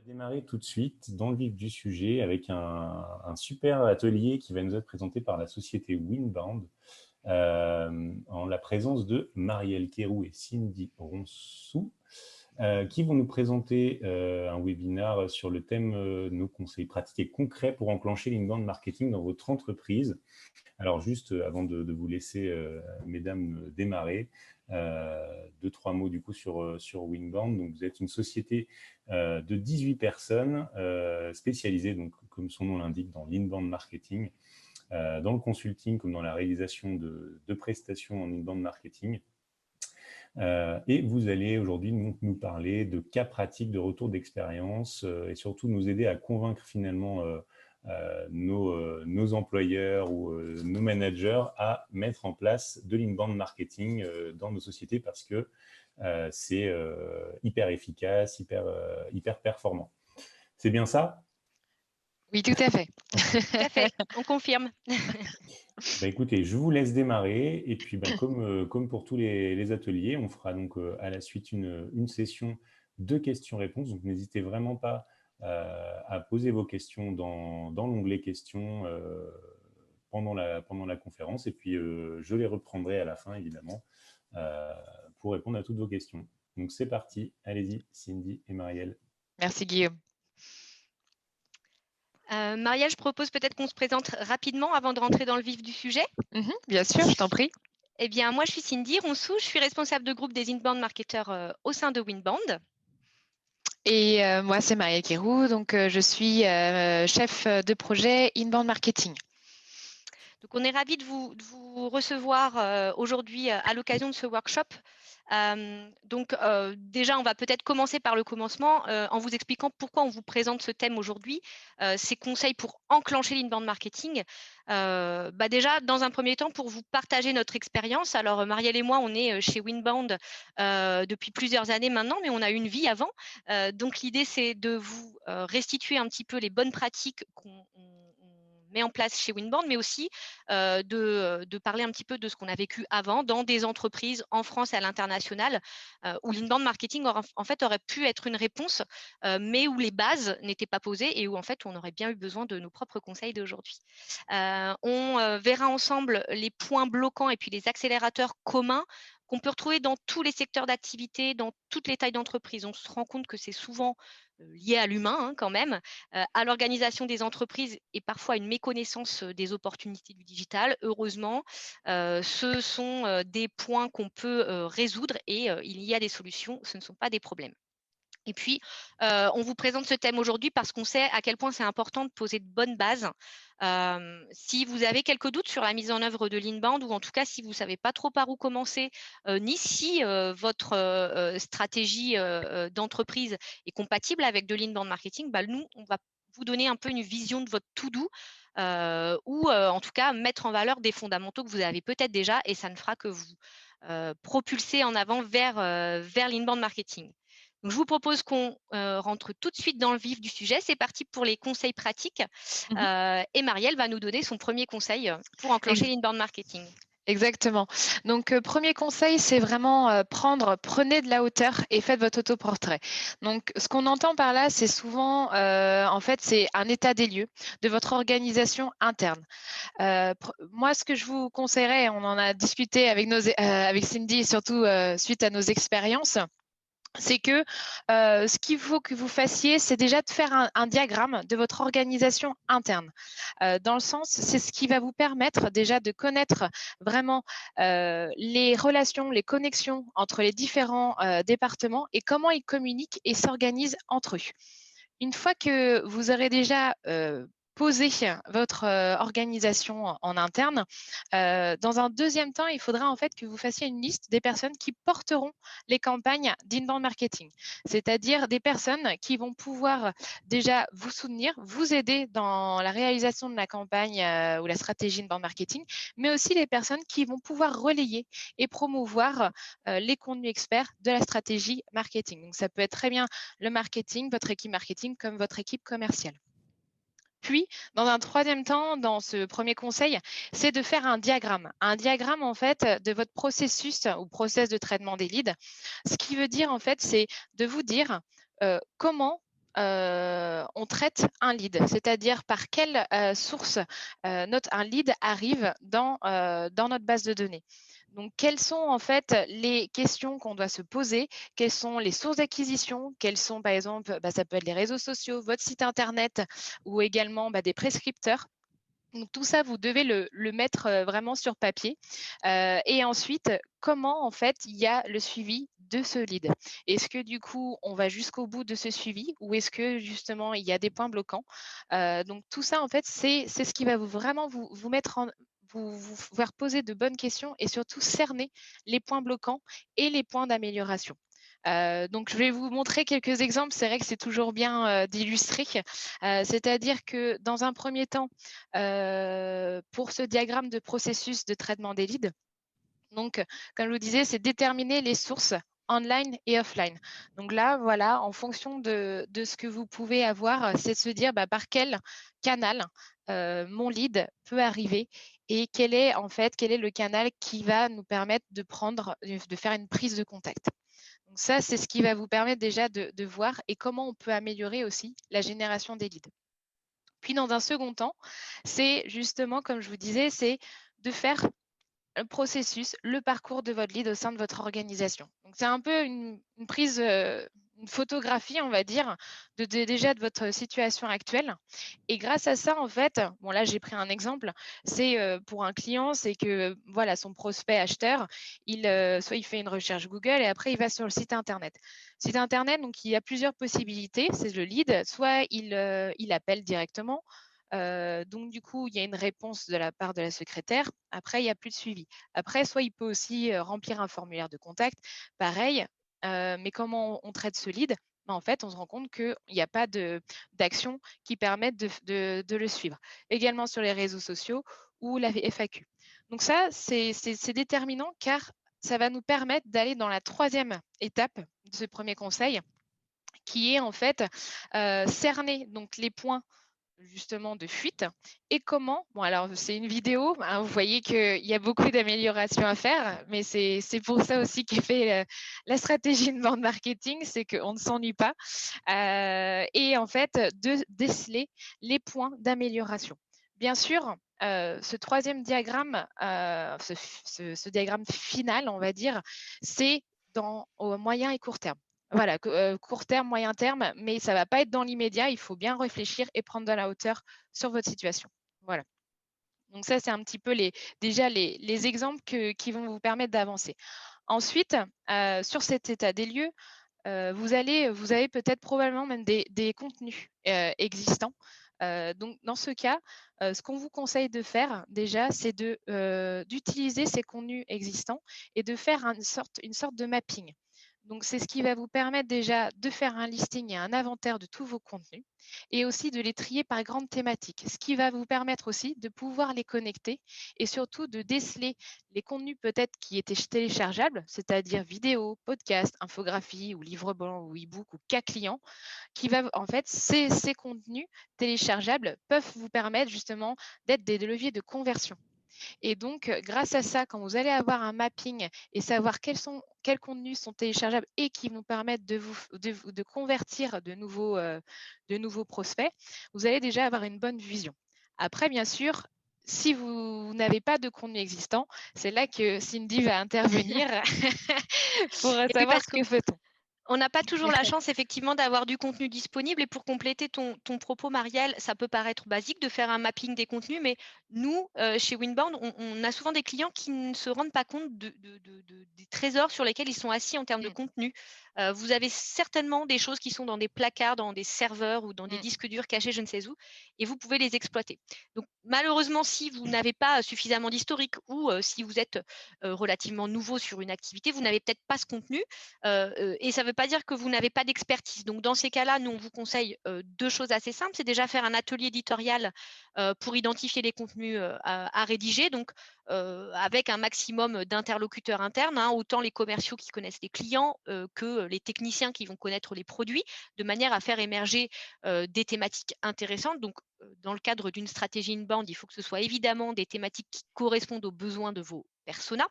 Démarrer tout de suite dans le vif du sujet avec un super atelier qui va nous être présenté par la société Winbound en la présence de Marielle Kérou et Cindy Ronsou qui vont nous présenter un webinaire sur le thème nos conseils pratiques et concrets pour enclencher l'inbound marketing dans votre entreprise. Alors juste avant de vous laisser, mesdames, démarrer, deux, trois mots du coup sur Winbound. Donc, vous êtes une société de 18 personnes spécialisées, donc, comme son nom l'indique, dans l'inbound marketing, dans le consulting comme dans la réalisation de prestations en inbound marketing. Et vous allez aujourd'hui nous parler de cas pratiques, de retour d'expérience et surtout nous aider à convaincre finalement nos employeurs ou nos managers à mettre en place de l'inbound marketing dans nos sociétés parce que c'est hyper efficace, hyper performant. C'est bien ça? Oui, tout à fait. Tout à fait, on confirme. Écoutez, je vous laisse démarrer et puis comme pour tous les ateliers, on fera donc à la suite une session de questions-réponses. Donc n'hésitez vraiment pas à poser vos questions dans l'onglet questions pendant la conférence et puis je les reprendrai à la fin évidemment pour répondre à toutes vos questions. Donc c'est parti, allez-y Cindy et Marielle. Merci Guillaume. Marielle, je propose peut-être qu'on se présente rapidement avant de rentrer dans le vif du sujet. Bien sûr, je t'en prie. Eh bien, moi, je suis Cindy Ronsou, je suis responsable de groupe des inbound marketeurs au sein de Winbound. Et moi, c'est Marielle Kérou, donc je suis chef de projet inbound marketing. Donc, on est ravis de vous recevoir aujourd'hui à l'occasion de ce workshop. Déjà, on va peut-être commencer par le commencement en vous expliquant pourquoi on vous présente ce thème aujourd'hui, ces conseils pour enclencher l'inbound marketing. Déjà, dans un premier temps, pour vous partager notre expérience. Alors, Marielle et moi, on est chez Winbound depuis plusieurs années maintenant, mais on a eu une vie avant. Donc, l'idée, c'est de vous restituer un petit peu les bonnes pratiques qu'on met en place chez Winbound, mais aussi de parler un petit peu de ce qu'on a vécu avant dans des entreprises en France et à l'international où l'inbound marketing aurait pu être une réponse, mais où les bases n'étaient pas posées et où en fait on aurait bien eu besoin de nos propres conseils d'aujourd'hui. On verra ensemble les points bloquants et puis les accélérateurs communs qu'on peut retrouver dans tous les secteurs d'activité, dans toutes les tailles d'entreprise. On se rend compte que c'est souvent lié à l'humain quand même, à l'organisation des entreprises et parfois une méconnaissance des opportunités du digital. Heureusement, ce sont des points qu'on peut résoudre et il y a des solutions, ce ne sont pas des problèmes. Et puis, on vous présente ce thème aujourd'hui parce qu'on sait à quel point c'est important de poser de bonnes bases. Si vous avez quelques doutes sur la mise en œuvre de l'inbound ou en tout cas si vous ne savez pas trop par où commencer, ni si votre stratégie d'entreprise est compatible avec de l'inbound marketing, nous, on va vous donner un peu une vision de votre to-do ou en tout cas mettre en valeur des fondamentaux que vous avez peut-être déjà et ça ne fera que vous propulser en avant vers l'inbound marketing. Donc, je vous propose qu'on rentre tout de suite dans le vif du sujet. C'est parti pour les conseils pratiques. Et Marielle va nous donner son premier conseil pour enclencher l'inbound marketing. Exactement. Donc, premier conseil, c'est vraiment prenez de la hauteur et faites votre autoportrait. Donc, ce qu'on entend par là, c'est souvent, en fait, c'est un état des lieux de votre organisation interne. Moi, ce que je vous conseillerais, on en a discuté avec Cindy, surtout suite à nos expériences, c'est que ce qu'il faut que vous fassiez, c'est déjà de faire un diagramme de votre organisation interne. Dans le sens, c'est ce qui va vous permettre déjà de connaître vraiment les relations, les connexions entre les différents départements et comment ils communiquent et s'organisent entre eux. Une fois que vous aurez déjà posé votre organisation en interne, dans un deuxième temps, il faudra en fait que vous fassiez une liste des personnes qui porteront les campagnes d'inbound marketing, c'est-à-dire des personnes qui vont pouvoir déjà vous soutenir, vous aider dans la réalisation de la campagne ou la stratégie inbound marketing, mais aussi les personnes qui vont pouvoir relayer et promouvoir les contenus experts de la stratégie marketing. Donc, ça peut être très bien le marketing, votre équipe marketing, comme votre équipe commerciale. Puis, dans un troisième temps, dans ce premier conseil, c'est de faire un diagramme. Un diagramme, en fait, de votre processus ou process de traitement des leads. Ce qui veut dire, en fait, c'est de vous dire comment on traite un lead, c'est-à-dire par quelle source un lead arrive dans notre base de données. Donc, quelles sont en fait les questions qu'on doit se poser? Quelles sont les sources d'acquisition? Quels sont, par exemple, ça peut être les réseaux sociaux, votre site internet ou également des prescripteurs. Donc, tout ça, vous devez le mettre vraiment sur papier. Et ensuite, comment en fait il y a le suivi de ce lead? Est-ce que du coup, on va jusqu'au bout de ce suivi ou est-ce que justement il y a des points bloquants? Donc tout ça, en fait, c'est ce qui va vous mettre vous faire poser de bonnes questions et surtout cerner les points bloquants et les points d'amélioration. Donc, je vais vous montrer quelques exemples. C'est vrai que c'est toujours bien d'illustrer. C'est-à-dire que dans un premier temps, pour ce diagramme de processus de traitement des leads, donc, comme je vous disais, c'est déterminer les sources online et offline. Donc là, voilà, en fonction de ce que vous pouvez avoir, c'est de se dire par quel canal mon lead peut arriver et quel est le canal qui va nous permettre de faire une prise de contact. Donc ça, c'est ce qui va vous permettre déjà de voir et comment on peut améliorer aussi la génération des leads. Puis dans un second temps, c'est justement, comme je vous disais, c'est de faire le processus, le parcours de votre lead au sein de votre organisation. Donc, c'est un peu une prise, une photographie, on va dire, déjà de votre situation actuelle. Et grâce à ça, en fait, bon là, j'ai pris un exemple, c'est pour un client, c'est que voilà, son prospect acheteur, soit il fait une recherche Google et après, il va sur le site Internet. Site Internet, donc il y a plusieurs possibilités, c'est le lead, soit il appelle directement, donc du coup, il y a une réponse de la part de la secrétaire. Après, il n'y a plus de suivi. Après, soit il peut aussi remplir un formulaire de contact. Pareil, mais comment on traite ce lead? En fait, on se rend compte qu'il n'y a pas d'action qui permettent de le suivre. Également sur les réseaux sociaux ou la FAQ. Donc ça, c'est déterminant car ça va nous permettre d'aller dans la troisième étape de ce premier conseil, qui est en fait cerner donc les points justement de fuite et comment, bon alors c'est une vidéo, hein, vous voyez qu'il y a beaucoup d'améliorations à faire, mais c'est pour ça aussi qu'est fait la stratégie de bande marketing, c'est qu'on ne s'ennuie pas et en fait de déceler les points d'amélioration. Bien sûr, ce troisième diagramme, ce diagramme final, on va dire, c'est au moyen et court terme. Voilà, court terme, moyen terme, mais ça ne va pas être dans l'immédiat. Il faut bien réfléchir et prendre de la hauteur sur votre situation. Voilà. Donc ça, c'est un petit peu déjà les exemples qui vont vous permettre d'avancer. Ensuite, sur cet état des lieux, vous avez peut-être probablement même des contenus existants. Donc, dans ce cas, ce qu'on vous conseille de faire déjà, c'est d'utiliser ces contenus existants et de faire une sorte de mapping. Donc, c'est ce qui va vous permettre déjà de faire un listing et un inventaire de tous vos contenus et aussi de les trier par grandes thématiques, ce qui va vous permettre aussi de pouvoir les connecter et surtout de déceler les contenus peut-être qui étaient téléchargeables, c'est-à-dire vidéos, podcasts, infographies ou livres blancs ou e-book ou cas clients, qui va en fait ces contenus téléchargeables peuvent vous permettre justement d'être des leviers de conversion. Et donc, grâce à ça, quand vous allez avoir un mapping et savoir quels contenus sont téléchargeables et qui vont permettre de convertir de nouveaux prospects, vous allez déjà avoir une bonne vision. Après, bien sûr, si vous n'avez pas de contenu existant, c'est là que Cindy va intervenir pour savoir ce que fait-on. On n'a pas toujours la chance effectivement d'avoir du contenu disponible et pour compléter ton propos, Marielle, ça peut paraître basique de faire un mapping des contenus, mais nous, chez Winbound, on a souvent des clients qui ne se rendent pas compte des trésors sur lesquels ils sont assis en termes de contenu. Vous avez certainement des choses qui sont dans des placards, dans des serveurs ou dans des disques durs cachés je ne sais où, et vous pouvez les exploiter. Donc malheureusement, si vous n'avez pas suffisamment d'historique ou si vous êtes relativement nouveau sur une activité, vous n'avez peut-être pas ce contenu et ça ne veut pas dire que vous n'avez pas d'expertise. Donc, dans ces cas-là, nous, on vous conseille deux choses assez simples. C'est déjà faire un atelier éditorial pour identifier les contenus à rédiger, donc avec un maximum d'interlocuteurs internes, hein, autant les commerciaux qui connaissent les clients que les techniciens qui vont connaître les produits, de manière à faire émerger des thématiques intéressantes. Donc, dans le cadre d'une stratégie inbound, il faut que ce soit évidemment des thématiques qui correspondent aux besoins de vos personas.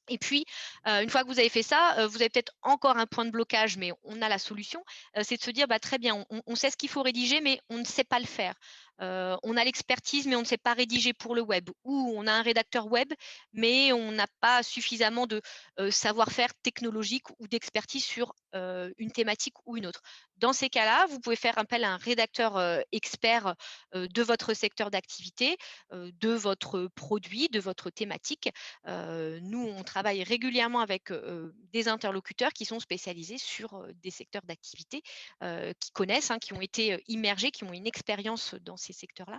Et puis, une fois que vous avez fait ça, vous avez peut-être encore un point de blocage, mais on a la solution. C'est de se dire, bah, très bien, on sait ce qu'il faut rédiger, mais on ne sait pas le faire. On a l'expertise, mais on ne sait pas rédiger pour le web. Ou on a un rédacteur web, mais on n'a pas suffisamment de savoir-faire technologique ou d'expertise sur une thématique ou une autre. Dans ces cas-là, vous pouvez faire appel à un rédacteur expert de votre secteur d'activité, de votre produit, de votre thématique. Nous, on travaille régulièrement avec des interlocuteurs qui sont spécialisés sur des secteurs d'activité, qui connaissent, hein, qui ont été immergés, qui ont une expérience dans ces secteurs-là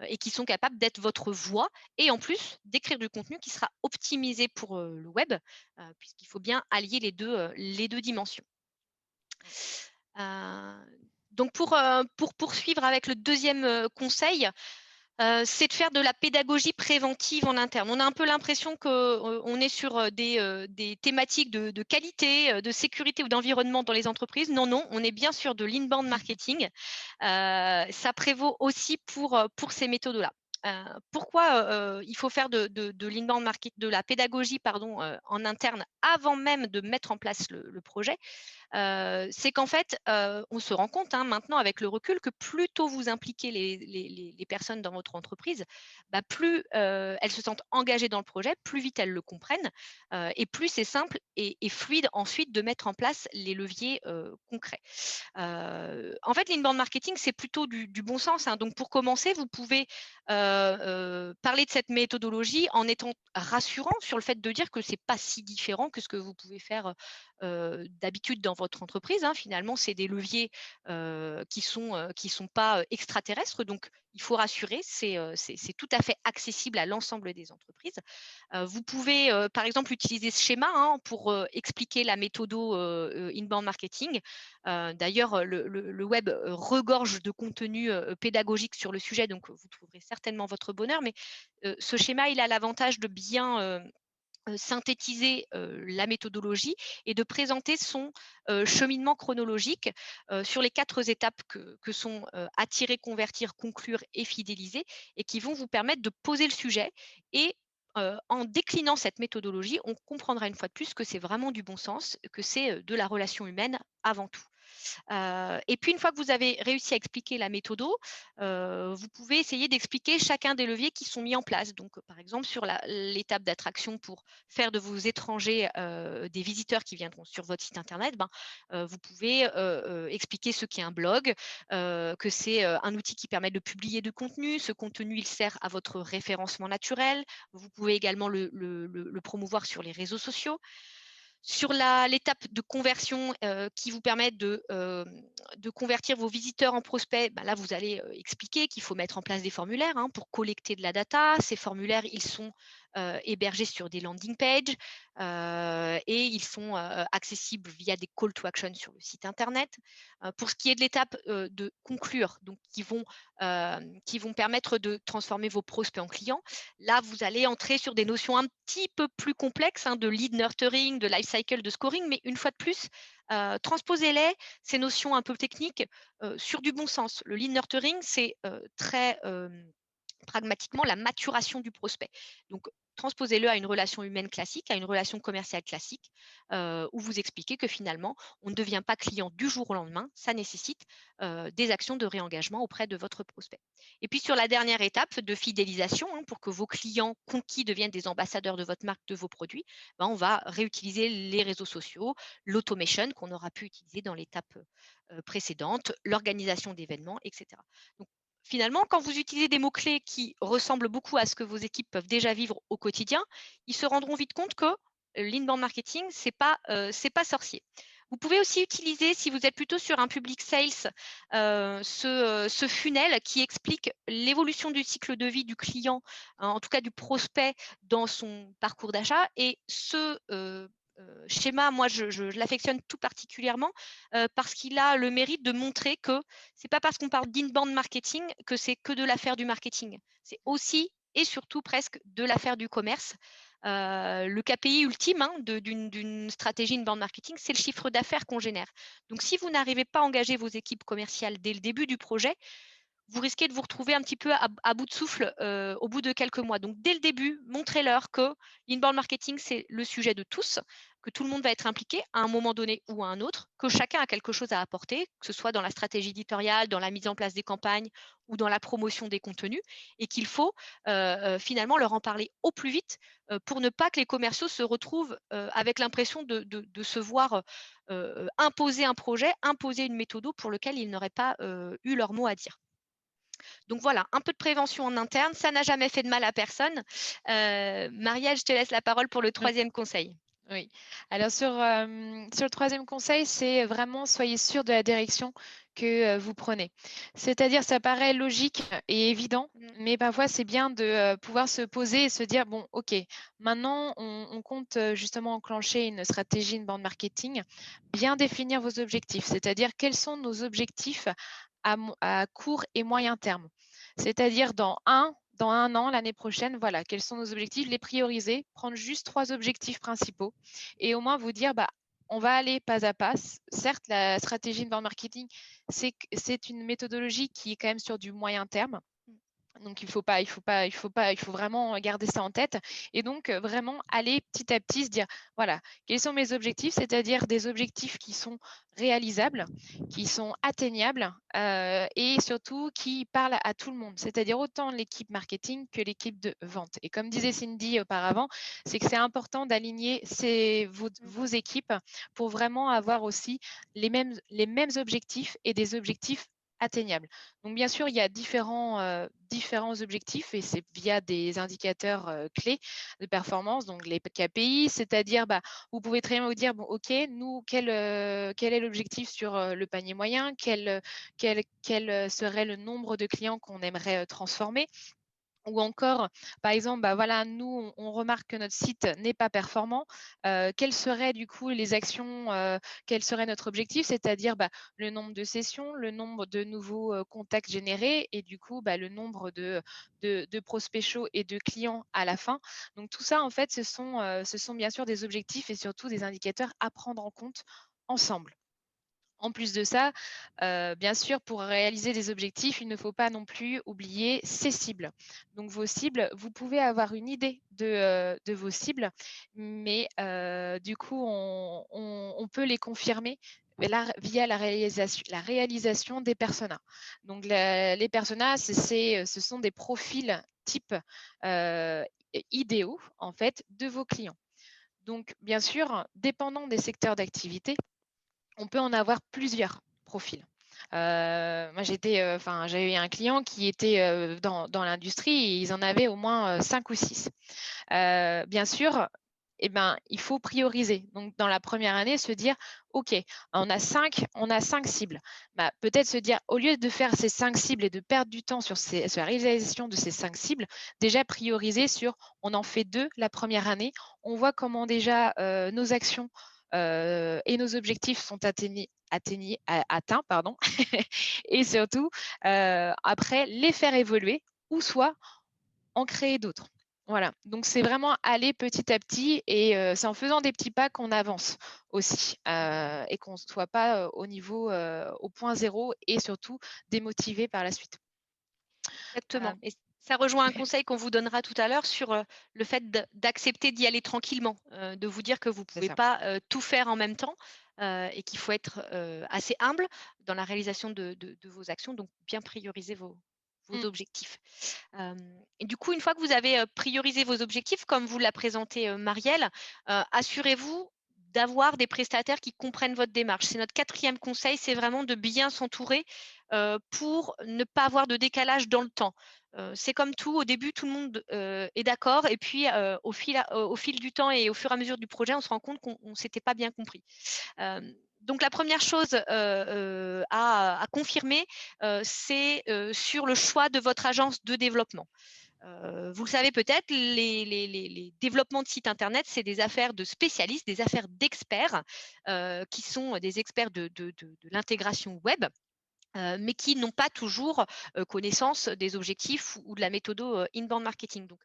et qui sont capables d'être votre voix et en plus d'écrire du contenu qui sera optimisé pour le web, puisqu'il faut bien allier les deux dimensions. Donc, pour poursuivre avec le deuxième conseil, c'est de faire de la pédagogie préventive en interne. On a un peu l'impression qu'on est sur des thématiques de qualité, de sécurité ou d'environnement dans les entreprises. Non, non, on est bien sûr de l'inbound marketing. Ça prévaut aussi pour ces méthodes-là. Pourquoi il faut faire de l'inbound marketing, de la pédagogie pardon, en interne avant même de mettre en place le projet? C'est qu'en fait, on se rend compte, hein, maintenant avec le recul, que plus tôt vous impliquez les personnes dans votre entreprise, bah, plus elles se sentent engagées dans le projet, plus vite elles le comprennent et plus c'est simple et fluide ensuite de mettre en place les leviers concrets. En fait, l'inbound marketing, c'est plutôt du bon sens, hein. Donc, pour commencer, vous pouvez parler de cette méthodologie en étant rassurant sur le fait de dire que c'est pas si différent que ce que vous pouvez faire d'habitude dans votre entreprise, hein. Finalement, c'est des leviers qui sont pas extraterrestres. Donc, il faut rassurer, c'est tout à fait accessible à l'ensemble des entreprises. Vous pouvez, par exemple, utiliser ce schéma, hein, pour expliquer la méthode inbound marketing. D'ailleurs, le web regorge de contenu pédagogique sur le sujet, donc vous trouverez certainement votre bonheur. Mais ce schéma, il a l'avantage de bien synthétiser la méthodologie et de présenter son cheminement chronologique sur les 4 étapes que sont attirer, convertir, conclure et fidéliser, et qui vont vous permettre de poser le sujet. Et en déclinant cette méthodologie, on comprendra une fois de plus que c'est vraiment du bon sens, que c'est de la relation humaine avant tout. Et puis, une fois que vous avez réussi à expliquer la méthode, vous pouvez essayer d'expliquer chacun des leviers qui sont mis en place. Donc, par exemple, sur l'étape d'attraction pour faire de vos étrangers des visiteurs qui viendront sur votre site internet, vous pouvez expliquer ce qu'est un blog, que c'est un outil qui permet de publier du contenu. Ce contenu, il sert à votre référencement naturel. Vous pouvez également le promouvoir sur les réseaux sociaux. Sur l'étape de conversion qui vous permet de convertir vos visiteurs en prospects, là, vous allez expliquer qu'il faut mettre en place des formulaires, hein, pour collecter de la data. Ces formulaires, ils sont hébergés sur des landing pages et ils sont accessibles via des call to action sur le site internet. Pour ce qui est de l'étape de conclure, donc qui vont permettre de transformer vos prospects en clients, là, vous allez entrer sur des notions un petit peu plus complexes, hein, de lead nurturing, de life cycle, de scoring, mais une fois de plus, transposez-les, ces notions un peu techniques, sur du bon sens. Le lead nurturing, c'est très pragmatiquement la maturation du prospect. Donc, transposez-le à une relation humaine classique, à une relation commerciale classique, où vous expliquez que finalement, on ne devient pas client du jour au lendemain. Ça nécessite des actions de réengagement auprès de votre prospect. Et puis, sur la dernière étape de fidélisation, hein, pour que vos clients conquis deviennent des ambassadeurs de votre marque, de vos produits, on va réutiliser les réseaux sociaux, l'automation qu'on aura pu utiliser dans l'étape précédente, l'organisation d'événements, etc. Donc, finalement, quand vous utilisez des mots-clés qui ressemblent beaucoup à ce que vos équipes peuvent déjà vivre au quotidien, ils se rendront vite compte que l'inbound marketing, c'est pas sorcier. Vous pouvez aussi utiliser, si vous êtes plutôt sur un public sales, ce funnel qui explique l'évolution du cycle de vie du client, en tout cas du prospect, dans son parcours d'achat. Et ce schéma, moi, je l'affectionne tout particulièrement parce qu'il a le mérite de montrer que c'est pas parce qu'on parle d'inbound marketing que c'est que de l'affaire du marketing. C'est aussi et surtout presque de l'affaire du commerce. Le KPI ultime, hein, d'une stratégie inbound marketing, c'est le chiffre d'affaires qu'on génère. Donc, si vous n'arrivez pas à engager vos équipes commerciales dès le début du projet, vous risquez de vous retrouver un petit peu à bout de souffle au bout de quelques mois. Donc, dès le début, montrez-leur que l'inbound marketing, c'est le sujet de tous, que tout le monde va être impliqué à un moment donné ou à un autre, que chacun a quelque chose à apporter, que ce soit dans la stratégie éditoriale, dans la mise en place des campagnes ou dans la promotion des contenus, et qu'il faut finalement leur en parler au plus vite pour ne pas que les commerciaux se retrouvent avec l'impression de se voir imposer un projet, imposer une méthode pour lequel ils n'auraient pas eu leur mot à dire. Donc voilà, un peu de prévention en interne, ça n'a jamais fait de mal à personne. Marielle, je te laisse la parole pour le troisième conseil. Oui. Alors sur le troisième conseil, c'est vraiment soyez sûr de la direction que vous prenez. C'est-à-dire, ça paraît logique et évident, mais parfois c'est bien de pouvoir se poser et se dire, bon, ok, maintenant on compte justement enclencher une stratégie inbound marketing, bien définir vos objectifs, c'est-à-dire quels sont nos objectifs à court et moyen terme. C'est-à-dire dans un an, l'année prochaine, voilà, quels sont nos objectifs, les prioriser, prendre juste 3 objectifs principaux et au moins vous dire, bah, on va aller pas à pas. Certes, la stratégie inbound marketing, c'est une méthodologie qui est quand même sur du moyen terme. Donc, il faut vraiment garder ça en tête. Et donc, vraiment aller petit à petit se dire, voilà, quels sont mes objectifs? C'est-à-dire des objectifs qui sont réalisables, qui sont atteignables et surtout qui parlent à tout le monde. C'est-à-dire autant l'équipe marketing que l'équipe de vente. Et comme disait Cindy auparavant, c'est que c'est important d'aligner vos équipes pour vraiment avoir aussi les mêmes objectifs et des objectifs atteignables. Donc, bien sûr, il y a différents objectifs et c'est via des indicateurs clés de performance, donc les KPI, c'est-à-dire, bah, vous pouvez très bien vous dire, bon, OK, nous, quel est l'objectif sur le panier moyen, quel serait le nombre de clients qu'on aimerait transformer. Ou encore, par exemple, bah voilà, nous, on remarque que notre site n'est pas performant. Quelles seraient du coup les actions, quel serait notre objectif? C'est-à-dire bah, le nombre de sessions, le nombre de nouveaux contacts générés et du coup, bah, le nombre de prospects chauds et de clients à la fin. Donc tout ça, en fait, ce sont bien sûr des objectifs et surtout des indicateurs à prendre en compte ensemble. En plus de ça, bien sûr, pour réaliser des objectifs, il ne faut pas non plus oublier ses cibles. Donc, vos cibles, vous pouvez avoir une idée de vos cibles, mais du coup, on peut les confirmer via la réalisation des personas. Donc, les personas, ce sont des profils type idéaux, en fait, de vos clients. Donc, bien sûr, dépendant des secteurs d'activité, on peut en avoir plusieurs profils. Moi, j'avais eu un client qui était dans l'industrie et ils en avaient au moins 5 ou 6. Bien sûr, il faut prioriser. Donc, dans la première année, se dire, OK, on a 5 cibles. Bah, peut-être se dire, au lieu de faire ces 5 cibles et de perdre du temps sur la réalisation de ces 5 cibles, déjà prioriser sur, on en fait 2 la première année. On voit comment déjà nos actions et nos objectifs sont atteints, pardon. Et surtout, après, les faire évoluer ou soit en créer d'autres. Voilà, donc c'est vraiment aller petit à petit et c'est en faisant des petits pas qu'on avance aussi et qu'on ne soit pas au point zéro et surtout démotivé par la suite. Exactement. Et ça rejoint un conseil qu'on vous donnera tout à l'heure sur le fait d'accepter d'y aller tranquillement, de vous dire que vous ne pouvez pas tout faire en même temps et qu'il faut être assez humble dans la réalisation de vos actions, donc bien prioriser vos objectifs. Et du coup, une fois que vous avez priorisé vos objectifs, comme vous l'a présenté Marielle, assurez-vous d'avoir des prestataires qui comprennent votre démarche. C'est notre 4e conseil, c'est vraiment de bien s'entourer pour ne pas avoir de décalage dans le temps. C'est comme tout, au début, tout le monde est d'accord et puis au fil du temps et au fur et à mesure du projet, on se rend compte qu'on ne s'était pas bien compris. Donc la première chose à confirmer, c'est sur le choix de votre agence de développement. Vous le savez peut-être, les développements de sites internet, c'est des affaires de spécialistes, des affaires d'experts qui sont des experts de l'intégration web. Mais qui n'ont pas toujours connaissance des objectifs ou de la méthode inbound marketing. Donc,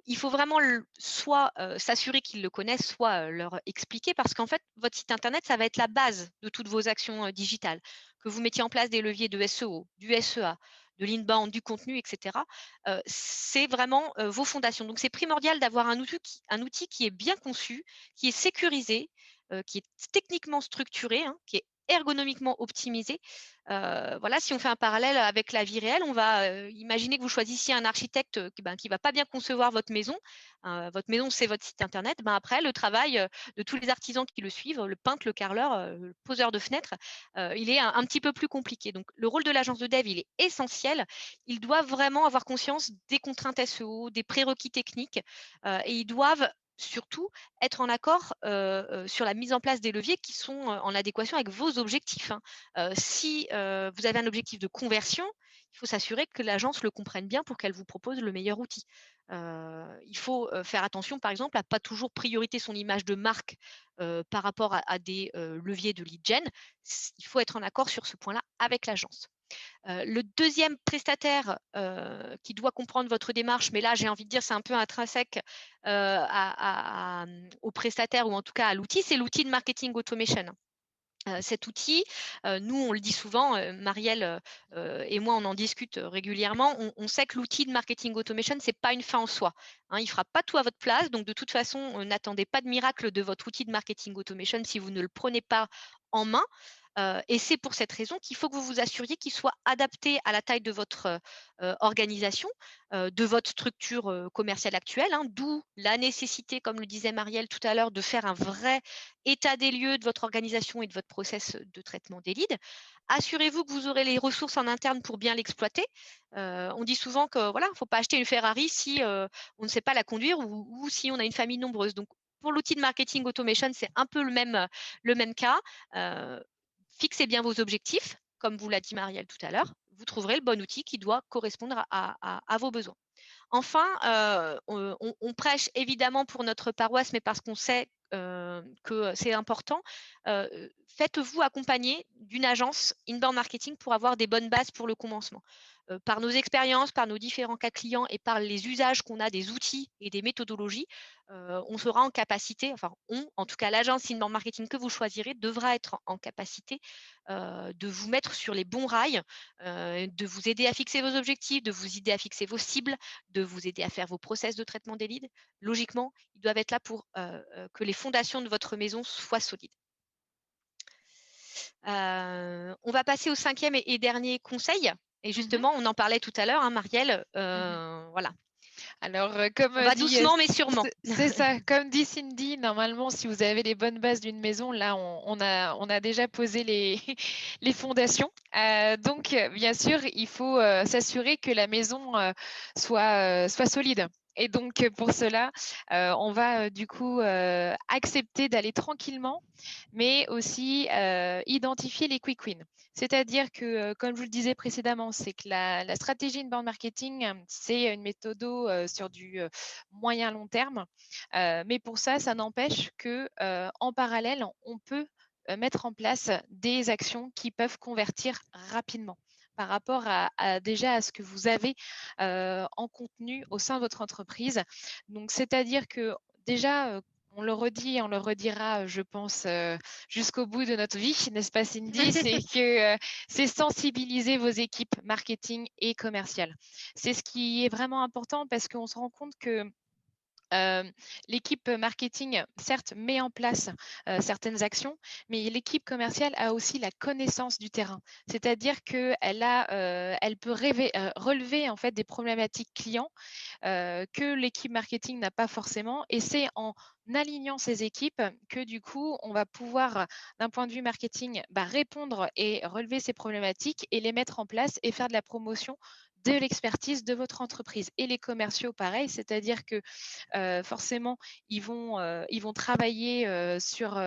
il faut vraiment soit s'assurer qu'ils le connaissent, soit leur expliquer, parce qu'en fait, votre site internet, ça va être la base de toutes vos actions digitales. Que vous mettiez en place des leviers de SEO, du SEA, de l'inbound, du contenu, etc. C'est vraiment vos fondations. Donc, c'est primordial d'avoir un outil qui est bien conçu, qui est sécurisé, qui est techniquement structuré, hein, qui est ergonomiquement optimisé. Voilà, si on fait un parallèle avec la vie réelle, on va imaginer que vous choisissiez un architecte qui va pas bien concevoir votre maison. Votre maison, c'est votre site internet. Après, le travail de tous les artisans qui le suivent, le peintre, le carreleur, le poseur de fenêtres, il est un petit peu plus compliqué. Donc, le rôle de l'agence de dev, il est essentiel. Ils doivent vraiment avoir conscience des contraintes SEO, des prérequis techniques, et ils doivent surtout être en accord sur la mise en place des leviers qui sont en adéquation avec vos objectifs, hein. Si vous avez un objectif de conversion, il faut s'assurer que l'agence le comprenne bien pour qu'elle vous propose le meilleur outil. Il faut faire attention, par exemple, à ne pas toujours prioriter son image de marque par rapport à des leviers de lead gen. Il faut être en accord sur ce point-là avec l'agence. Le deuxième prestataire qui doit comprendre votre démarche, mais là j'ai envie de dire c'est un peu intrinsèque au prestataire ou en tout cas à l'outil, c'est l'outil de marketing automation. Cet outil, nous on le dit souvent, Marielle et moi on en discute régulièrement, on sait que l'outil de marketing automation, c'est pas une fin en soi, hein, il ne fera pas tout à votre place, donc de toute façon, n'attendez pas de miracle de votre outil de marketing automation si vous ne le prenez pas en main. Et c'est pour cette raison qu'il faut que vous vous assuriez qu'il soit adapté à la taille de votre organisation, de votre structure commerciale actuelle, hein, d'où la nécessité, comme le disait Marielle tout à l'heure, de faire un vrai état des lieux de votre organisation et de votre process de traitement des leads. Assurez-vous que vous aurez les ressources en interne pour bien l'exploiter. On dit souvent que voilà, il ne faut pas acheter une Ferrari si on ne sait pas la conduire ou si on a une famille nombreuse. Donc, pour l'outil de marketing automation, c'est un peu le même cas. Fixez bien vos objectifs, comme vous l'a dit Marielle tout à l'heure. Vous trouverez le bon outil qui doit correspondre à vos besoins. Enfin, on prêche évidemment pour notre paroisse, mais parce qu'on sait que c'est important. Faites-vous accompagner d'une agence inbound marketing pour avoir des bonnes bases pour le commencement. Par nos expériences, par nos différents cas clients et par les usages qu'on a des outils et des méthodologies, on sera en capacité, enfin en tout cas l'agence inbound marketing que vous choisirez devra être en capacité de vous mettre sur les bons rails, de vous aider à fixer vos objectifs, de vous aider à fixer vos cibles, de vous aider à faire vos process de traitement des leads. Logiquement, ils doivent être là pour que les fondations de votre maison soient solides. On va passer au cinquième et dernier conseil. Et justement, on en parlait tout à l'heure, hein, Marielle. Voilà. Alors, comme On va dit, doucement, mais sûrement. c'est ça. Comme dit Cindy, normalement, si vous avez les bonnes bases d'une maison, là, on a déjà posé les fondations. Donc, bien sûr, il faut s'assurer que la maison soit solide. Et donc, pour cela, on va du coup accepter d'aller tranquillement, mais aussi identifier les quick wins. C'est-à-dire que, comme je vous le disais précédemment, c'est que la stratégie inbound marketing, c'est une méthode sur du moyen long terme. Mais pour ça, ça n'empêche que en parallèle, on peut mettre en place des actions qui peuvent convertir rapidement par rapport déjà à ce que vous avez en contenu au sein de votre entreprise. Donc, c'est-à-dire que déjà, on le redit et on le redira, je pense, jusqu'au bout de notre vie, n'est-ce pas Cindy? C'est que c'est sensibiliser vos équipes marketing et commerciales. C'est ce qui est vraiment important parce qu'on se rend compte que l'équipe marketing, certes, met en place certaines actions, mais l'équipe commerciale a aussi la connaissance du terrain. C'est-à-dire qu'elle elle peut relever en fait des problématiques clients que l'équipe marketing n'a pas forcément. Et c'est en alignant ces équipes que du coup, on va pouvoir, d'un point de vue marketing, répondre et relever ces problématiques et les mettre en place et faire de la promotion de l'expertise de votre entreprise. Et les commerciaux, pareil, c'est-à-dire que forcément, ils vont travailler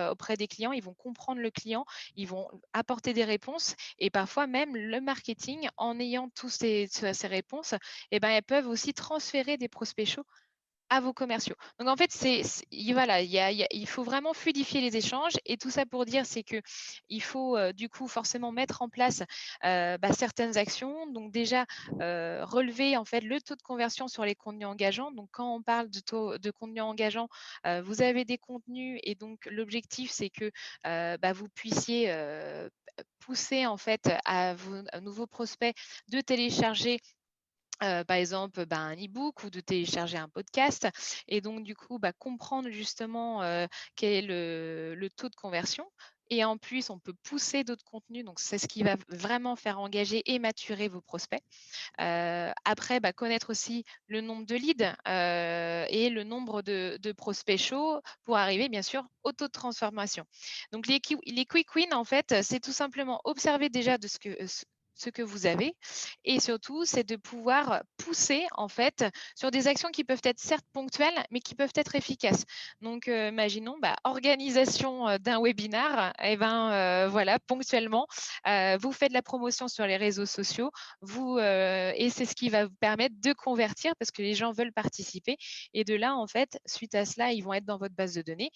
auprès des clients, ils vont comprendre le client, ils vont apporter des réponses et parfois même le marketing, en ayant toutes ces réponses, elles peuvent aussi transférer des prospects chauds à vos commerciaux. Donc en fait, voilà, il faut vraiment fluidifier les échanges et tout ça pour dire, c'est que il faut du coup forcément mettre en place certaines actions. Donc déjà relever en fait le taux de conversion sur les contenus engageants. Donc quand on parle de taux de contenus engageants, vous avez des contenus et donc l'objectif c'est que vous puissiez pousser en fait à vos nouveaux prospects de télécharger par exemple, un e-book ou de télécharger un podcast et donc du coup, comprendre justement, quel est le taux de conversion et en plus, on peut pousser d'autres contenus, donc c'est ce qui va vraiment faire engager et maturer vos prospects. Après, connaître aussi le nombre de leads et le nombre de prospects chauds pour arriver, bien sûr, au taux de transformation. Donc, les quick wins, en fait, c'est tout simplement observer déjà de ce que vous avez et surtout, c'est de pouvoir pousser, en fait, sur des actions qui peuvent être certes ponctuelles, mais qui peuvent être efficaces. Donc, imaginons, organisation d'un webinar, et voilà, ponctuellement, vous faites la promotion sur les réseaux sociaux, et c'est ce qui va vous permettre de convertir parce que les gens veulent participer. Et de là, en fait, suite à cela, ils vont être dans votre base de données.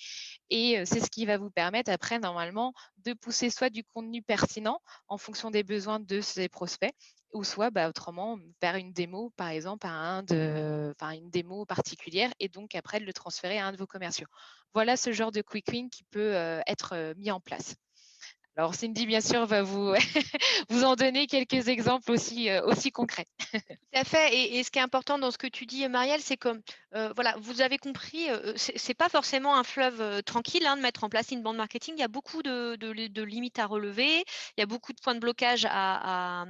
Et c'est ce qui va vous permettre après, normalement, de pousser soit du contenu pertinent en fonction des besoins de ces prospects, ou soit autrement faire une démo, par exemple, une démo particulière, et donc après de le transférer à un de vos commerciaux. Voilà ce genre de quick win qui peut être mis en place. Alors Cindy, bien sûr, va vous, vous en donner quelques exemples aussi concrets. Tout à fait. Et ce qui est important dans ce que tu dis, Marielle, c'est que voilà, vous avez compris, c'est pas forcément un fleuve tranquille de mettre en place l'inbound marketing. Il y a beaucoup de limites à relever, il y a beaucoup de points de blocage à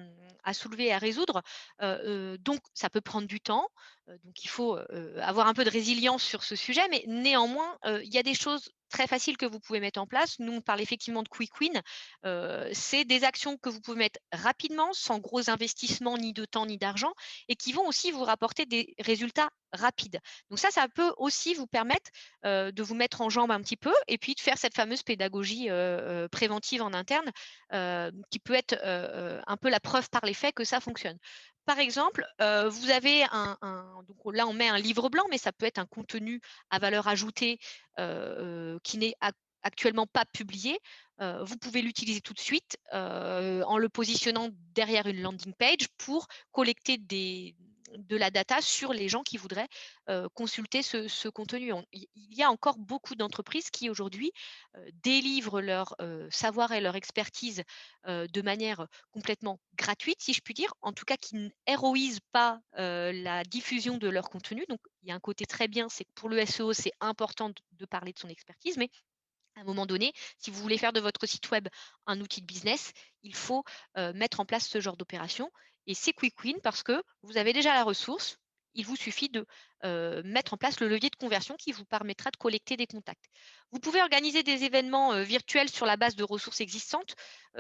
soulever et à résoudre. Donc, ça peut prendre du temps. Donc, il faut avoir un peu de résilience sur ce sujet, mais néanmoins, il y a des choses très faciles que vous pouvez mettre en place. Nous, on parle effectivement de quick win. C'est des actions que vous pouvez mettre rapidement, sans gros investissements, ni de temps, ni d'argent, et qui vont aussi vous rapporter des résultats rapides. Donc ça peut aussi vous permettre de vous mettre en jambe un petit peu et puis de faire cette fameuse pédagogie préventive en interne qui peut être un peu la preuve par les faits que ça fonctionne. Par exemple, vous avez donc là on met un livre blanc, mais ça peut être un contenu à valeur ajoutée qui n'est actuellement pas publié. Vous pouvez l'utiliser tout de suite en le positionnant derrière une landing page pour collecter de la data sur les gens qui voudraient consulter ce contenu. Il y a encore beaucoup d'entreprises qui aujourd'hui délivrent leur savoir et leur expertise de manière complètement gratuite, si je puis dire, en tout cas qui n'héroïsent pas la diffusion de leur contenu. Donc, il y a un côté très bien, c'est que pour le SEO, c'est important de parler de son expertise, mais à un moment donné, si vous voulez faire de votre site web un outil de business, il faut mettre en place ce genre d'opération. Et c'est quick win parce que vous avez déjà la ressource. Il vous suffit de mettre en place le levier de conversion qui vous permettra de collecter des contacts. Vous pouvez organiser des événements virtuels sur la base de ressources existantes.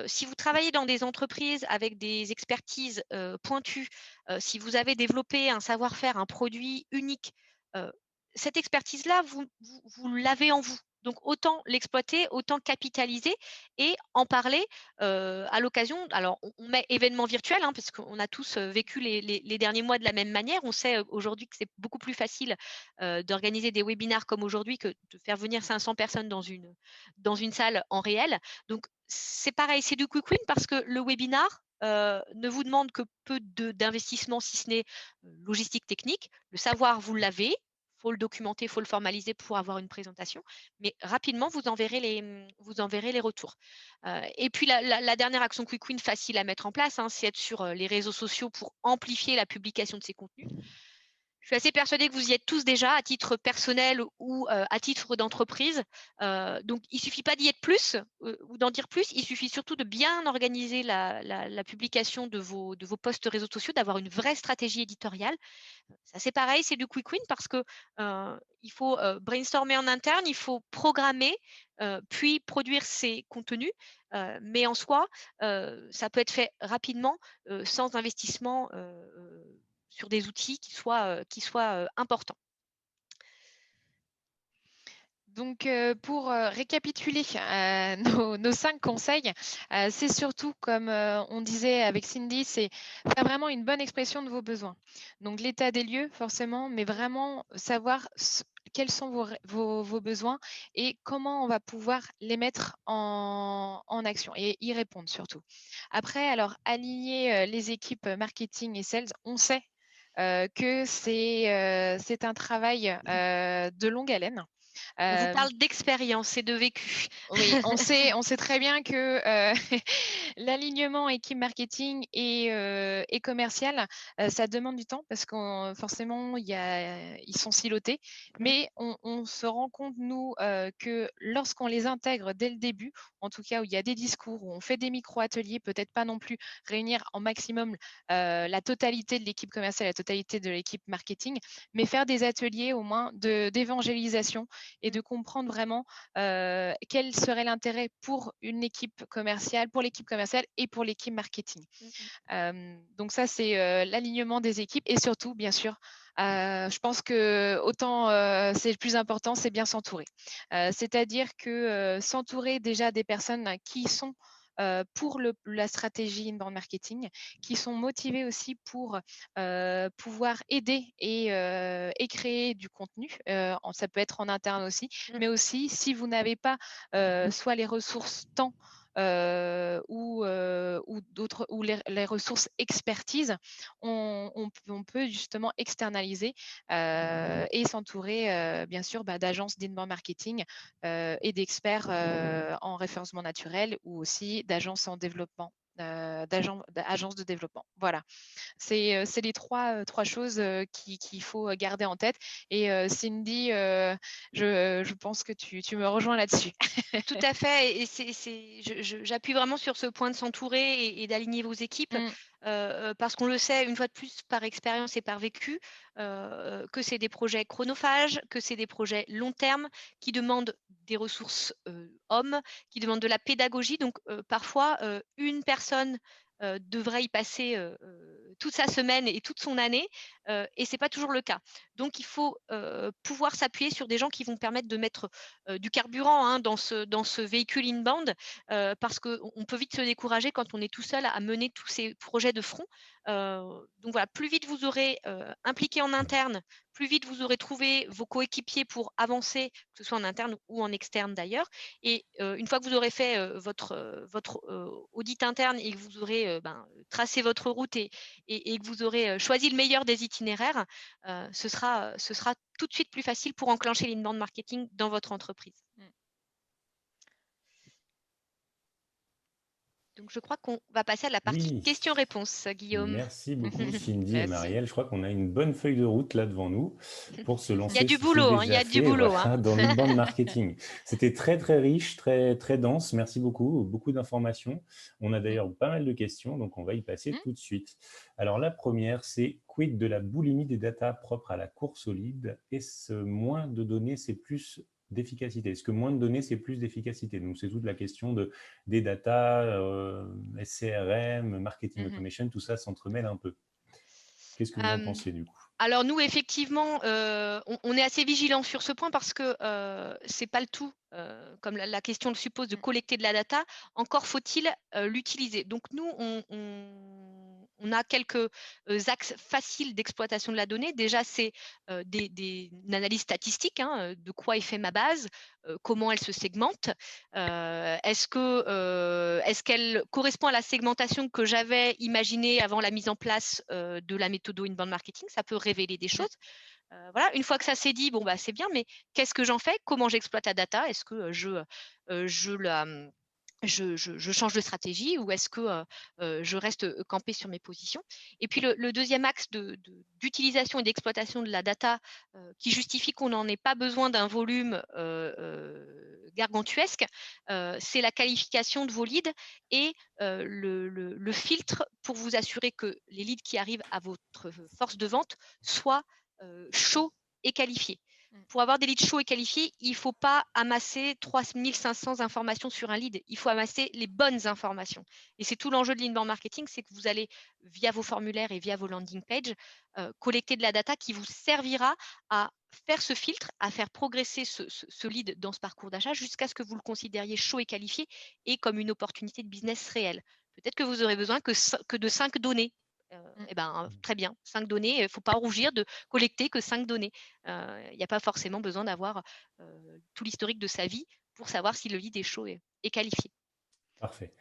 Si vous travaillez dans des entreprises avec des expertises pointues, si vous avez développé un savoir-faire, un produit unique, cette expertise-là, vous l'avez en vous. Donc, autant l'exploiter, autant capitaliser et en parler à l'occasion. Alors, on met événements virtuels, parce qu'on a tous vécu les derniers mois de la même manière. On sait aujourd'hui que c'est beaucoup plus facile d'organiser des webinars comme aujourd'hui que de faire venir 500 personnes dans une salle en réel. Donc, c'est pareil, c'est du quick win parce que le webinar ne vous demande que peu d'investissement, si ce n'est logistique technique. Le savoir, vous l'avez. Il faut le documenter, il faut le formaliser pour avoir une présentation. Mais rapidement, vous en verrez les retours. Et puis, la dernière action quick win facile à mettre en place, c'est être sur les réseaux sociaux pour amplifier la publication de ces contenus. Je suis assez persuadée que vous y êtes tous déjà à titre personnel ou à titre d'entreprise. Donc, il ne suffit pas d'y être plus ou d'en dire plus. Il suffit surtout de bien organiser la publication de vos posts réseaux sociaux, d'avoir une vraie stratégie éditoriale. Ça, c'est pareil, c'est du quick win parce que il faut brainstormer en interne, il faut programmer, puis produire ces contenus. Mais en soi, ça peut être fait rapidement sans investissement sur des outils qui soient importants. Donc, pour récapituler nos 5 conseils, c'est surtout, comme on disait avec Cindy, c'est faire vraiment une bonne expression de vos besoins. Donc, l'état des lieux, forcément, mais vraiment savoir quels sont vos besoins et comment on va pouvoir les mettre en action et y répondre surtout. Après, alors, aligner les équipes marketing et sales, on sait que c'est un travail de longue haleine. On vous Euh, parle d'expérience et de vécu. Oui, on sait très bien que l'alignement équipe marketing et commercial, ça demande du temps parce que forcément, ils sont silotés. Mais on se rend compte, nous, que lorsqu'on les intègre dès le début, en tout cas où il y a des discours, où on fait des micro-ateliers, peut-être pas non plus réunir en maximum la totalité de l'équipe commerciale, la totalité de l'équipe marketing, mais faire des ateliers au moins d'évangélisation et de comprendre vraiment quel serait l'intérêt pour une équipe commerciale, pour l'équipe commerciale et pour l'équipe marketing. Donc ça, c'est l'alignement des équipes et surtout, bien sûr, je pense que autant c'est le plus important, c'est bien s'entourer. C'est-à-dire que s'entourer déjà des personnes qui sont pour la stratégie inbound marketing, qui sont motivées aussi pour pouvoir aider et créer du contenu. Ça peut être en interne aussi, mais aussi si vous n'avez pas soit les ressources temps ou d'autres ou les ressources expertise, on peut justement externaliser et s'entourer bien sûr d'agences d'inbound marketing et d'experts en référencement naturel ou aussi d'agences en développement, d'agences de développement. Voilà, c'est les trois choses qu'il faut garder en tête. Et Cindy, je pense que tu me rejoins là-dessus. Tout à fait. Et j'appuie vraiment sur ce point de s'entourer et d'aligner vos équipes. Parce qu'on le sait, une fois de plus, par expérience et par vécu, que c'est des projets chronophages, que c'est des projets long terme qui demandent des ressources hommes, qui demandent de la pédagogie. Donc, parfois, une personne devrait y passer toute sa semaine et toute son année, et c'est pas toujours le cas. Donc, il faut pouvoir s'appuyer sur des gens qui vont permettre de mettre du carburant dans ce véhicule inbound, parce qu'on peut vite se décourager quand on est tout seul à mener tous ces projets de front. Donc voilà, plus vite vous aurez impliqué en interne, plus vite vous aurez trouvé vos coéquipiers pour avancer, que ce soit en interne ou en externe d'ailleurs. Et une fois que vous aurez fait votre audit interne et que vous aurez tracé votre route et que vous aurez choisi le meilleur des itinéraires, ce sera tout de suite plus facile pour enclencher l'inbound marketing dans votre entreprise. Donc, je crois qu'on va passer à la partie questions-réponses, Guillaume. Merci beaucoup, Cindy et Marielle. Je crois qu'on a une bonne feuille de route là devant nous pour se lancer. Il y a du boulot, il y a du boulot. Dans l'inbound marketing. C'était très, très riche, très, très dense. Merci beaucoup. Beaucoup d'informations. On a d'ailleurs pas mal de questions, donc on va y passer tout de suite. Alors, la première, c'est quid de la boulimie des data propres à la course au lead? Est-ce moins de données, c'est plus d'efficacité? Est-ce que moins de données, c'est plus d'efficacité? Donc, c'est toute la question des data, SCRM, marketing automation, tout ça s'entremêle un peu. Qu'est-ce que vous en pensez du coup? Alors nous, effectivement, on est assez vigilants sur ce point parce que c'est pas le tout, comme la question le suppose, de collecter de la data. Encore faut-il l'utiliser. Donc nous, on a quelques axes faciles d'exploitation de la donnée. Déjà, c'est une analyse statistique, de quoi est fait ma base, comment elle se segmente, est-ce qu'elle correspond à la segmentation que j'avais imaginée avant la mise en place de la méthode inbound marketing. Ça peut révéler des choses. Voilà, une fois que ça s'est dit, bon, c'est bien, mais qu'est-ce que j'en fais? Comment j'exploite la data? Est-ce que je change de stratégie ou est-ce que je reste campé sur mes positions? Et puis le deuxième axe d'utilisation et d'exploitation de la data qui justifie qu'on n'en ait pas besoin d'un volume gargantuesque, c'est la qualification de vos leads et le filtre pour vous assurer que les leads qui arrivent à votre force de vente soient chauds et qualifiés. Pour avoir des leads chauds et qualifiés, il ne faut pas amasser 3500 informations sur un lead. Il faut amasser les bonnes informations. Et c'est tout l'enjeu de l'inbound marketing, c'est que vous allez, via vos formulaires et via vos landing pages, collecter de la data qui vous servira à faire ce filtre, à faire progresser ce lead dans ce parcours d'achat jusqu'à ce que vous le considériez chaud et qualifié et comme une opportunité de business réelle. Peut-être que vous aurez besoin que de 5 données. Très bien, 5 données, il ne faut pas rougir de collecter que 5 données. Il n'y a pas forcément besoin d'avoir tout l'historique de sa vie pour savoir si le lead est chaud et qualifié. Parfait.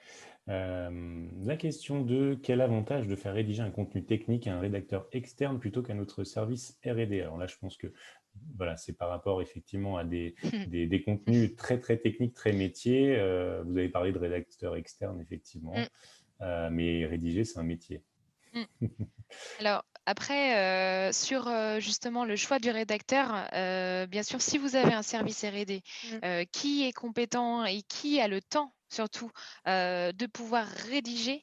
La question de quel avantage de faire rédiger un contenu technique à un rédacteur externe plutôt qu'à notre service R&D? Alors là, je pense que voilà, c'est par rapport effectivement à des contenus très, très techniques, très métiers. Vous avez parlé de rédacteurs externes, effectivement, Mm. mais rédiger, c'est un métier. Mm. Alors après, sur justement le choix du rédacteur, bien sûr, si vous avez un service R&D qui est compétent et qui a le temps surtout de pouvoir rédiger,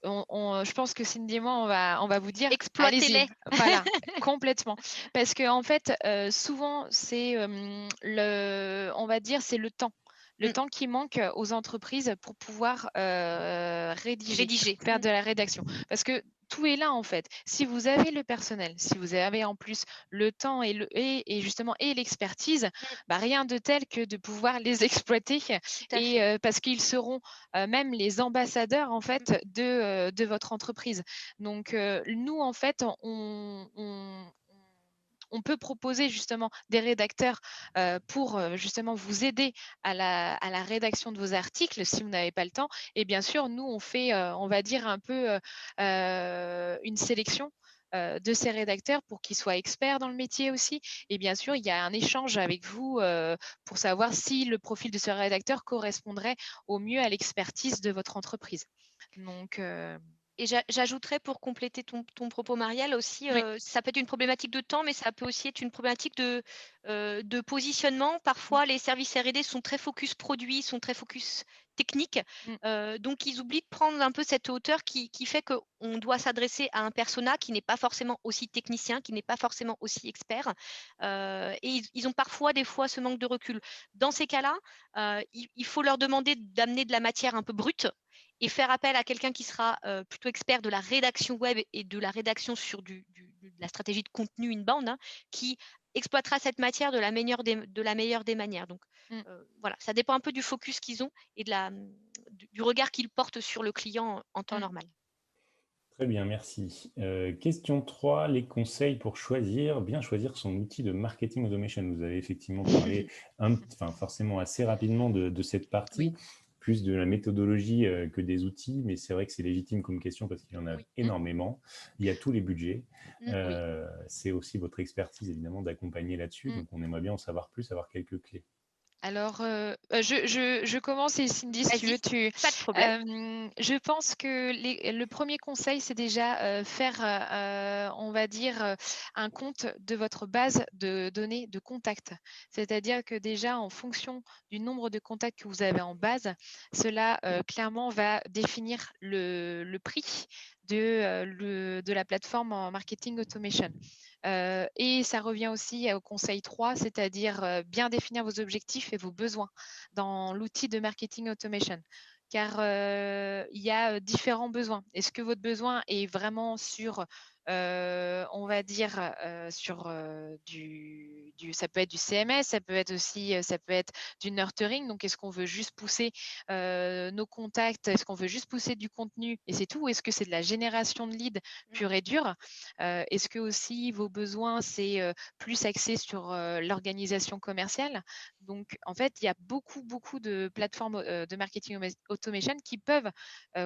je pense que Cindy et moi, on va vous dire, allez-y, Exploitez-les. voilà, complètement. Parce que en fait, souvent, c'est on va dire, c'est le temps. Le Mm. temps qui manque aux entreprises pour pouvoir rédiger, Rédiger. faire de la rédaction. Parce que tout est là en fait. Si vous avez le personnel, si vous avez en plus le temps et justement et l'expertise, bah, rien de tel que de pouvoir les exploiter Tout à et fait. parce qu'ils seront même les ambassadeurs en fait de votre entreprise. Donc nous en fait on peut proposer justement des rédacteurs pour justement vous aider à la rédaction de vos articles si vous n'avez pas le temps. Et bien sûr, nous, on fait, on va dire, un peu une sélection de ces rédacteurs pour qu'ils soient experts dans le métier aussi. Et bien sûr, il y a un échange avec vous pour savoir si le profil de ce rédacteur correspondrait au mieux à l'expertise de votre entreprise. Donc, Et j'ajouterais pour compléter ton propos, Marielle, aussi, oui. ça peut être une problématique de temps, mais ça peut aussi être une problématique de positionnement. Parfois, les services R&D sont très focus produits, sont très focus technique. Donc, ils oublient de prendre un peu cette hauteur qui fait qu'on doit s'adresser à un persona qui n'est pas forcément aussi technicien, qui n'est pas forcément aussi expert. Et ils ont parfois, des fois, ce manque de recul. Dans ces cas-là, il faut leur demander d'amener de la matière un peu brute et faire appel à quelqu'un qui sera plutôt expert de la rédaction web et de la rédaction sur de la stratégie de contenu inbound, qui exploitera cette matière de la meilleure des manières. Donc voilà, ça dépend un peu du focus qu'ils ont et du regard qu'ils portent sur le client en temps normal. Très bien, merci. Question 3, les conseils pour bien choisir son outil de marketing automation. Vous avez effectivement parlé forcément assez rapidement de cette partie, plus de la méthodologie que des outils, mais c'est vrai que c'est légitime comme question parce qu'il y en a énormément. Il y a tous les budgets. C'est aussi votre expertise, évidemment, d'accompagner là-dessus. Donc, on aimerait bien en savoir plus, avoir quelques clés. Alors, je commence et Cindy, si tu veux, pas de problème. Je pense que le premier conseil, c'est déjà faire, on va dire, un compte de votre base de données de contacts. C'est-à-dire que déjà, en fonction du nombre de contacts que vous avez en base, cela clairement va définir le prix de la plateforme en marketing automation. Et ça revient aussi au conseil 3, c'est-à-dire bien définir vos objectifs et vos besoins dans l'outil de marketing automation. Car il y a différents besoins. Est-ce que votre besoin est vraiment sur, on va dire, sur ça peut être du CMS, ça peut être aussi, ça peut être du nurturing. Donc, est-ce qu'on veut juste pousser nos contacts? Est-ce qu'on veut juste pousser du contenu et c'est tout? Ou est-ce que c'est de la génération de leads pure et dure? Est-ce que aussi vos besoins, c'est plus axé sur l'organisation commerciale? Donc, en fait, il y a beaucoup, beaucoup de plateformes de marketing automation qui peuvent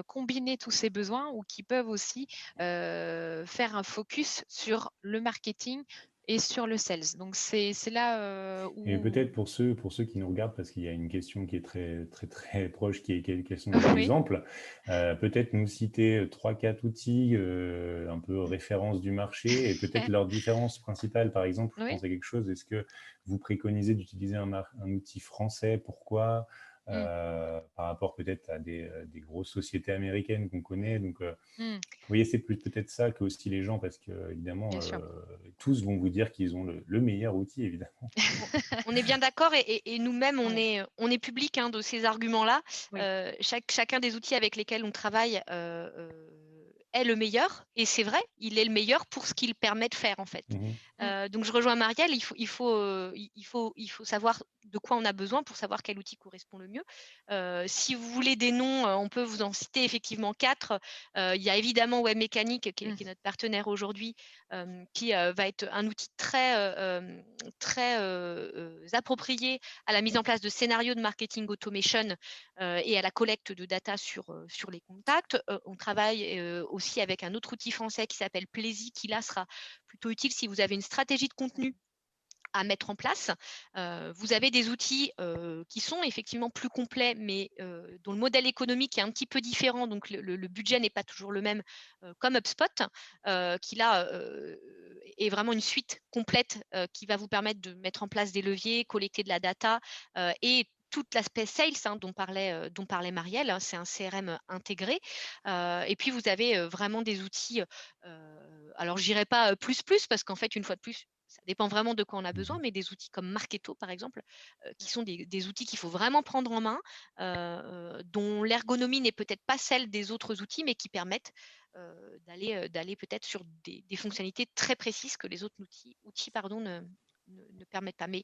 combiner tous ces besoins ou qui peuvent aussi faire un focus sur le marketing et sur le sales. Donc, c'est là où... Et peut-être pour ceux qui nous regardent, parce qu'il y a une question qui est très, très, très proche, quels sont les exemples, peut-être nous citer 3-4 outils un peu référence du marché et peut-être leur différence principale. Par exemple, je pense à quelque chose, est-ce que vous préconisez d'utiliser un outil français? Pourquoi? Par rapport peut-être à des grosses sociétés américaines qu'on connaît. Donc, vous voyez, c'est peut-être ça que aussi les gens, parce que évidemment, tous vont vous dire qu'ils ont le meilleur outil, évidemment. On est bien d'accord et nous-mêmes, on est public de ces arguments-là. Chacun des outils avec lesquels on travaille est le meilleur et c'est vrai, il est le meilleur pour ce qu'il permet de faire en fait. Donc je rejoins Marielle, il faut savoir de quoi on a besoin pour savoir quel outil correspond le mieux. Si vous voulez des noms, on peut vous en citer effectivement 4. Il y a évidemment Webmécanique qui est notre partenaire aujourd'hui, qui va être un outil très approprié à la mise en place de scénarios de marketing automation et à la collecte de data sur les contacts. On travaille aussi avec un autre outil français qui s'appelle Plaisy, qui là sera plutôt utile si vous avez une stratégie de contenu à mettre en place. Vous avez des outils qui sont effectivement plus complets, mais dont le modèle économique est un petit peu différent, donc le budget n'est pas toujours le même, comme HubSpot, qui là est vraiment une suite complète qui va vous permettre de mettre en place des leviers, collecter de la data et tout l'aspect sales dont parlait Marielle, hein, c'est un CRM intégré. Et puis, vous avez vraiment des outils, alors je dirais pas plus, parce qu'en fait, une fois de plus, ça dépend vraiment de quoi on a besoin, mais des outils comme Marketo, par exemple, qui sont des outils qu'il faut vraiment prendre en main, dont l'ergonomie n'est peut-être pas celle des autres outils, mais qui permettent d'aller peut-être sur des fonctionnalités très précises que les autres outils ne permettent pas. Mais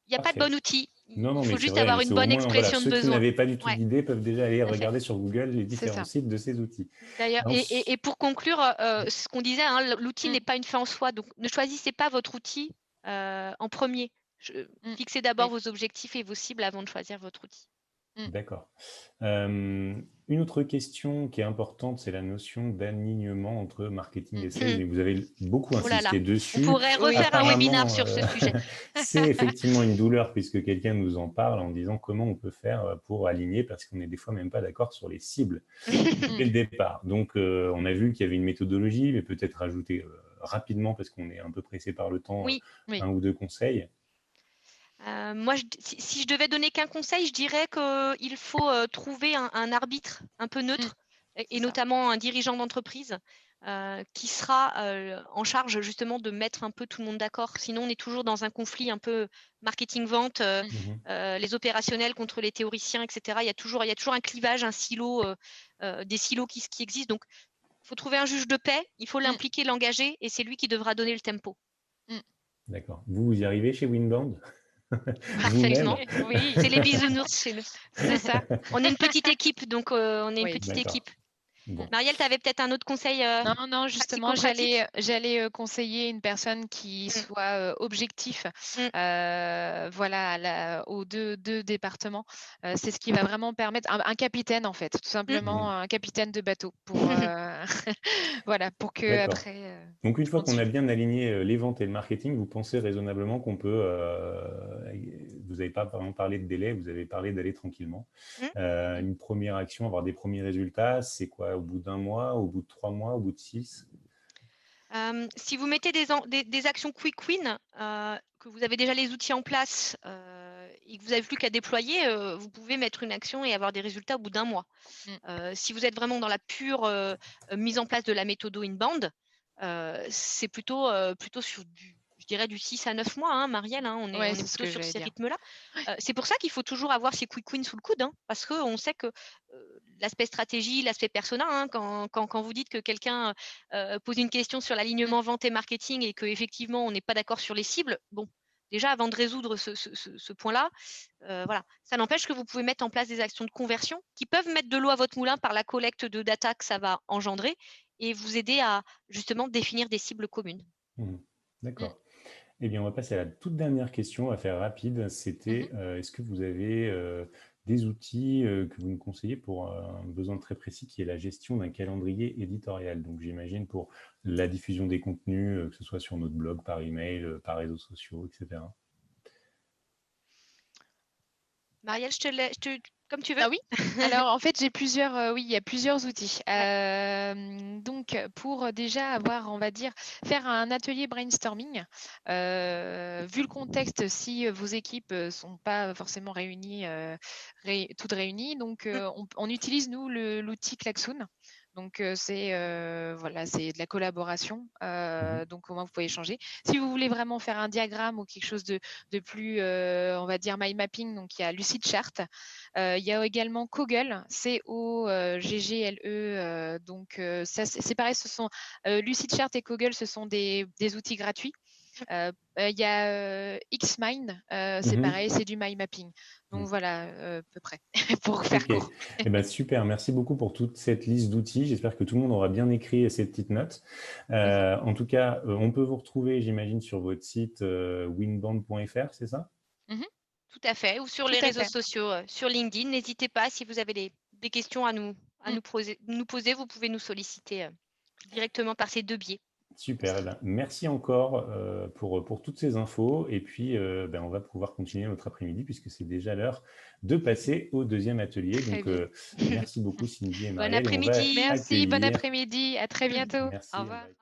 il n'y a pas de Parfait. bon outil. Non, non, Il faut mais c'est juste vrai, avoir c'est une au bonne moins, voilà, expression de ceux qui besoin. n'avaient pas du tout Ouais, d'idée peuvent déjà aller tout à fait. regarder sur Google les C'est différents ça. sites de ces outils. D'ailleurs, et pour conclure, ce qu'on disait, hein, l'outil n'est pas une fin en soi, donc ne choisissez pas votre outil en premier. Fixez d'abord vos objectifs et vos cibles avant de choisir votre outil. D'accord. Une autre question qui est importante, c'est la notion d'alignement entre marketing et sales. Et vous avez beaucoup Oh là là, insisté on dessus. pourrait refaire un webinaire sur ce sujet. C'est effectivement une douleur puisque quelqu'un nous en parle en disant comment on peut faire pour aligner parce qu'on n'est des fois même pas d'accord sur les cibles dès le départ. Donc, on a vu qu'il y avait une méthodologie, mais peut-être rajouter rapidement parce qu'on est un peu pressé par le temps, Oui. un ou deux conseils. Moi, si je devais donner qu'un conseil, je dirais qu'il faut trouver un arbitre un peu neutre, et notamment un dirigeant d'entreprise qui sera en charge justement de mettre un peu tout le monde d'accord. Sinon, on est toujours dans un conflit un peu marketing-vente, les opérationnels contre les théoriciens, etc. Il y a toujours un clivage, un silo, des silos qui existent. Donc, il faut trouver un juge de paix, il faut l'impliquer, l'engager, et c'est lui qui devra donner le tempo. D'accord. Vous y arrivez chez Winbound? Parfaitement, oui, c'est les bisounours chez nous. C'est ça. On est une petite équipe, donc on est une petite équipe. Bon. Marielle, tu avais peut-être un autre conseil Non, justement, j'allais conseiller une personne qui soit objectif voilà, aux deux départements. C'est ce qui va vraiment permettre, un capitaine en fait, tout simplement, un capitaine de bateau pour, voilà, pour que après. Donc, une fois qu'on a bien aligné les ventes et le marketing, vous pensez raisonnablement qu'on peut, vous n'avez pas vraiment parlé de délai, vous avez parlé d'aller tranquillement. Une première action, avoir des premiers résultats, c'est quoi? Au bout d'un mois, au bout de 3 mois, au bout de 6? Si vous mettez des actions quick win, que vous avez déjà les outils en place et que vous n'avez plus qu'à déployer, vous pouvez mettre une action et avoir des résultats au bout d'un mois. Si vous êtes vraiment dans la pure mise en place de la méthode inbound, c'est plutôt sur je dirais du 6 à 9 mois, hein, Marielle, hein, on est plutôt sur ces rythmes-là. C'est pour ça qu'il faut toujours avoir ces quick wins sous le coude, hein, parce qu'on sait que l'aspect stratégie, l'aspect persona, hein, quand vous dites que quelqu'un pose une question sur l'alignement vente et marketing et qu'effectivement on n'est pas d'accord sur les cibles, bon, déjà avant de résoudre ce point-là, voilà, ça n'empêche que vous pouvez mettre en place des actions de conversion qui peuvent mettre de l'eau à votre moulin par la collecte de data que ça va engendrer et vous aider à justement définir des cibles communes. D'accord. Eh bien, on va passer à la toute dernière question, on va faire rapide. C'était, est-ce que vous avez des outils que vous nous conseillez pour un besoin très précis qui est la gestion d'un calendrier éditorial? Donc, j'imagine pour la diffusion des contenus, que ce soit sur notre blog, par email, par réseaux sociaux, etc. Marielle, comme tu veux. Ah oui. Alors en fait, j'ai plusieurs, il y a plusieurs outils. Donc pour déjà avoir, on va dire, faire un atelier brainstorming, vu le contexte, si vos équipes sont pas forcément réunies, toutes réunies, donc on utilise nous l'outil Klaxoon. Donc c'est voilà, c'est de la collaboration. Donc comment vous pouvez échanger. Si vous voulez vraiment faire un diagramme ou quelque chose de plus, on va dire mind mapping, donc il y a Lucidchart. Il y a également Koggle, Coggle, donc ça c'est pareil, ce sont Lucidchart et Koggle, ce sont des outils gratuits. Il y a Xmind, c'est pareil, c'est du mind mapping. Donc voilà, à peu près, pour faire court. Eh ben, super, merci beaucoup pour toute cette liste d'outils. J'espère que tout le monde aura bien écrit ces petites notes. En tout cas, on peut vous retrouver, j'imagine, sur votre site winbound.fr, c'est ça? Tout à fait, ou sur les réseaux sociaux, sur LinkedIn. N'hésitez pas, si vous avez des questions à nous poser, vous pouvez nous solliciter directement par ces deux biais. Super, eh ben, merci encore pour toutes ces infos. Et puis, on va pouvoir continuer notre après-midi puisque c'est déjà l'heure de passer au deuxième atelier. Très Donc, bien. merci beaucoup Cindy et Bon Marielle. Et on va après-midi. Merci, bon accueillir. après-midi, à très bientôt. Au Merci. revoir.